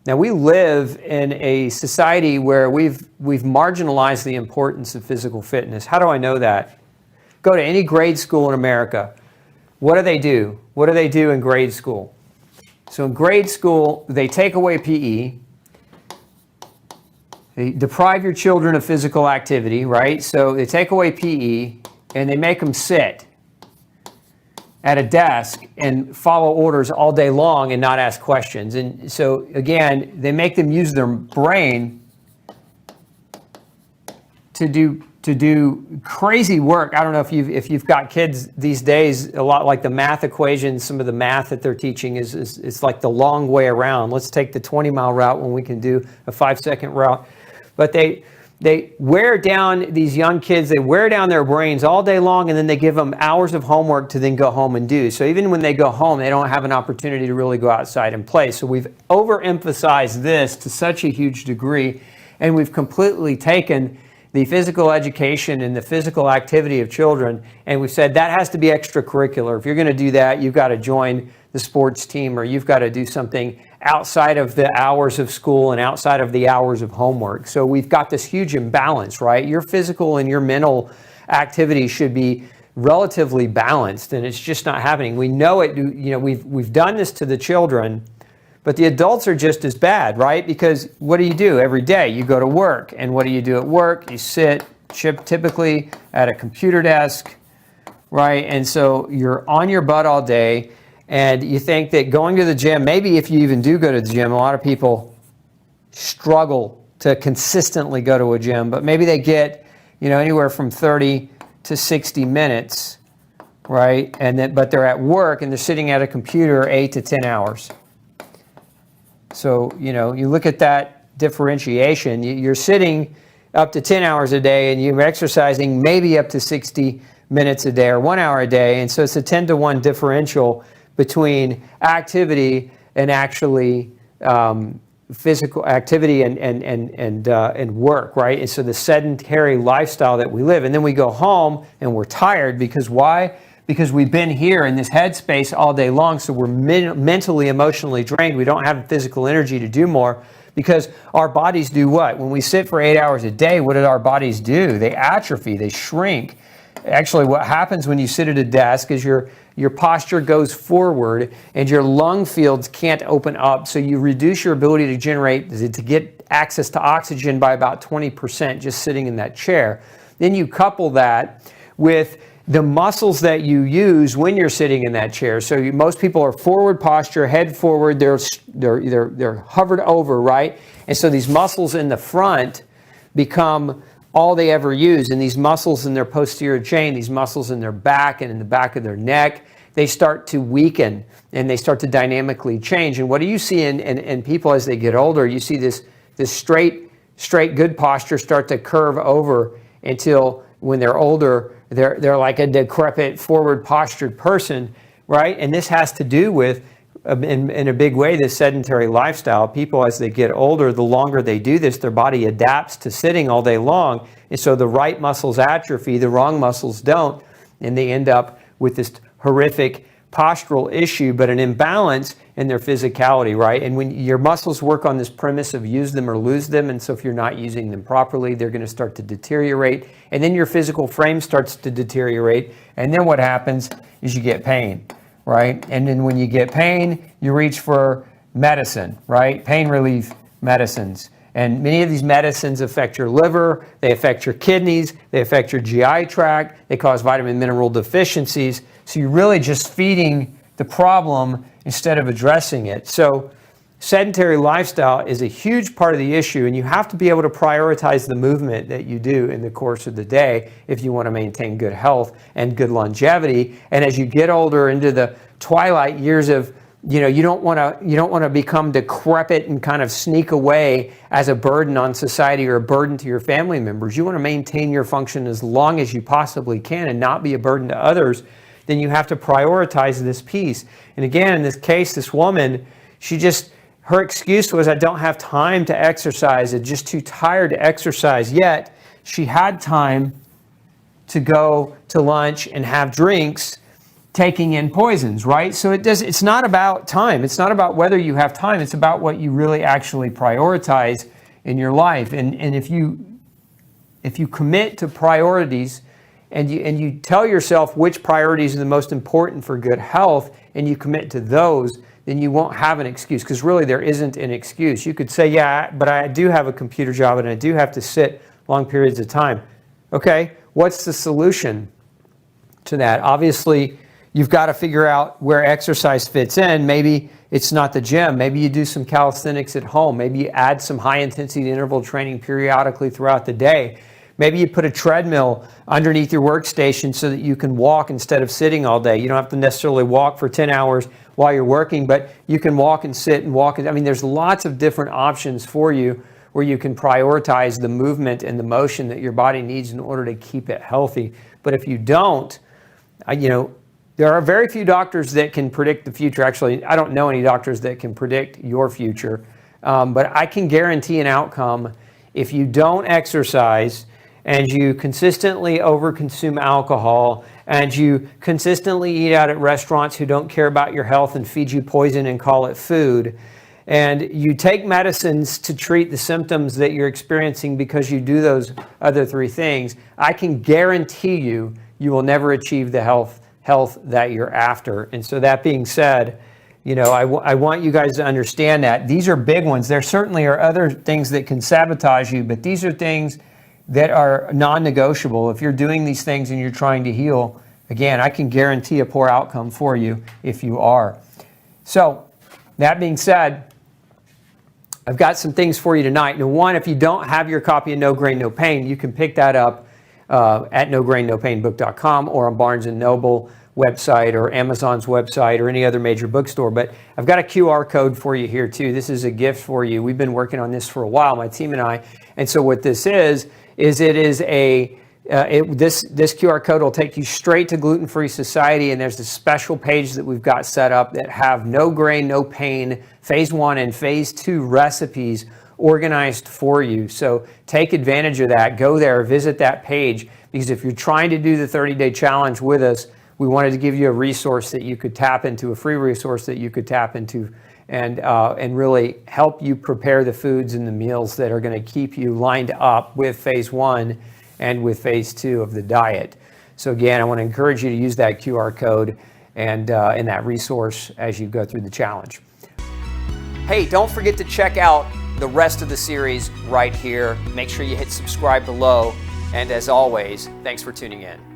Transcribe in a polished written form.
Now, we live in a society where we've marginalized the importance of physical fitness. How do I know that? Go to any grade school in America. What do they do? What do they do in grade school? So in grade school, they take away PE. They deprive your children of physical activity, right? So they take away PE and they make them sit at a desk and follow orders all day long and not ask questions. And so again, they make them use their brain to do crazy work. I don't know if you've got kids these days, a lot like the math equations, some of the math that they're teaching is like the long way around. Let's take the 20-mile route when we can do a 5-second route. But they wear down these young kids, they wear down their brains all day long, and then they give them hours of homework to then go home and do. So even when they go home, they don't have an opportunity to really go outside and play. So we've overemphasized this to such a huge degree, and we've completely taken the physical education and the physical activity of children, and we've said that has to be extracurricular. If you're going to do that, you've got to join the sports team, or you've got to do something outside of the hours of school and outside of the hours of homework. So we've got this huge imbalance, right? Your physical and your mental activity should be relatively balanced, and it's just not happening. We know it. We've done this to the children, but the adults are just as bad, right? Because what do? Every day you go to work, and what do you do at work? You sit typically at a computer desk, right? And so you're on your butt all day, and you think that going to the gym, maybe if you even do go to the gym, a lot of people struggle to consistently go to a gym, but maybe they get, anywhere from 30 to 60 minutes, right? But they're at work and they're sitting at a computer 8 to 10 hours. So, you look at that differentiation, you're sitting up to 10 hours a day and you're exercising maybe up to 60 minutes a day or 1 hour a day. And so it's a 10-to-1 differential between activity and actually physical activity and work, right? And so the sedentary lifestyle that we live, and then we go home and we're tired because why? Because we've been here in this headspace all day long, so we're mentally, emotionally drained. We don't have physical energy to do more because our bodies do what? When we sit for 8 hours a day, what do our bodies do? They atrophy, they shrink. Actually, what happens when you sit at a desk is your posture goes forward and your lung fields can't open up, so you reduce your ability to get access to oxygen by about 20% just sitting in that chair. Then you couple that with the muscles that you use when you're sitting in that chair. So most people are forward posture, head forward, they're hovered over, right? And so these muscles in the front become all they ever use. And these muscles in their posterior chain, these muscles in their back and in the back of their neck, they start to weaken and they start to dynamically change. And what do you see in people as they get older? You see this straight good posture start to curve over until when they're older, they're like a decrepit, forward postured person, right? And this has to do with, in a big way, this sedentary lifestyle. People, as they get older, the longer they do this, their body adapts to sitting all day long. And so the right muscles atrophy, the wrong muscles don't, and they end up with this horrific postural issue, but an imbalance in their physicality, right? And when your muscles work on this premise of use them or lose them, and so if you're not using them properly, they're going to start to deteriorate, and then your physical frame starts to deteriorate, and then what happens is you get pain, right? And then when you get pain, you reach for medicine, right? Pain relief medicines. And many of these medicines affect your liver, they affect your kidneys, they affect your GI tract, they cause vitamin mineral deficiencies. So you're really just feeding the problem instead of addressing it. So sedentary lifestyle is a huge part of the issue, and you have to be able to prioritize the movement that you do in the course of the day if you want to maintain good health and good longevity. And as you get older into the twilight years of, you don't want to become decrepit and kind of sneak away as a burden on society or a burden to your family members. You want to maintain your function as long as you possibly can and not be a burden to others. Then you have to prioritize this piece. And again, in this case, this woman, her excuse was, I don't have time to exercise. I'm just too tired to exercise. Yet she had time to go to lunch and have drinks taking in poisons, right? So it's not about time. It's not about whether you have time. It's about what you really actually prioritize in your life. And if you commit to priorities and you tell yourself which priorities are the most important for good health and you commit to those, then you won't have an excuse, because really there isn't an excuse. You could say, yeah, but I do have a computer job and I do have to sit long periods of time. Okay, what's the solution to that? Obviously, you've got to figure out where exercise fits in. Maybe it's not the gym. Maybe you do some calisthenics at home. Maybe you add some high-intensity interval training periodically throughout the day. Maybe you put a treadmill underneath your workstation so that you can walk instead of sitting all day. You don't have to necessarily walk for 10 hours while you're working, but you can walk and sit and walk. I mean, there's lots of different options for you where you can prioritize the movement and the motion that your body needs in order to keep it healthy. But if you don't, there are very few doctors that can predict the future. Actually, I don't know any doctors that can predict your future. But I can guarantee an outcome if you don't exercise and you consistently overconsume alcohol and you consistently eat out at restaurants who don't care about your health and feed you poison and call it food, and you take medicines to treat the symptoms that you're experiencing because you do those other three things, I can guarantee you will never achieve the health that you're after. And so that being said, I want you guys to understand that these are big ones. There certainly are other things that can sabotage you, but these are things that are non-negotiable. If you're doing these things and you're trying to heal, again, I can guarantee a poor outcome for you if you are. So that being said, I've got some things for you tonight. Now, one, if you don't have your copy of No Grain, No Pain, you can pick that up at nograinnopaybook.com or on Barnes & Noble website or Amazon's website or any other major bookstore. But I've got a QR code for you here too. This is a gift for you. We've been working on this for a while, my team and I. And so what this is this QR code will take you straight to Gluten Free Society, and there's a special page that we've got set up that have No Grain, No Pain, Phase 1 and Phase 2 recipes organized for you. So take advantage of that. Go there, visit that page, because if you're trying to do the 30-day challenge with us, we wanted to give you a resource that you could tap into, a free resource that you could tap into, and really help you prepare the foods and the meals that are going to keep you lined up with Phase 1 and with Phase 2 of the diet. So again, I want to encourage you to use that QR code and that resource as you go through the challenge. Hey, don't forget to check out the rest of the series right here. Make sure you hit subscribe below. And as always, thanks for tuning in.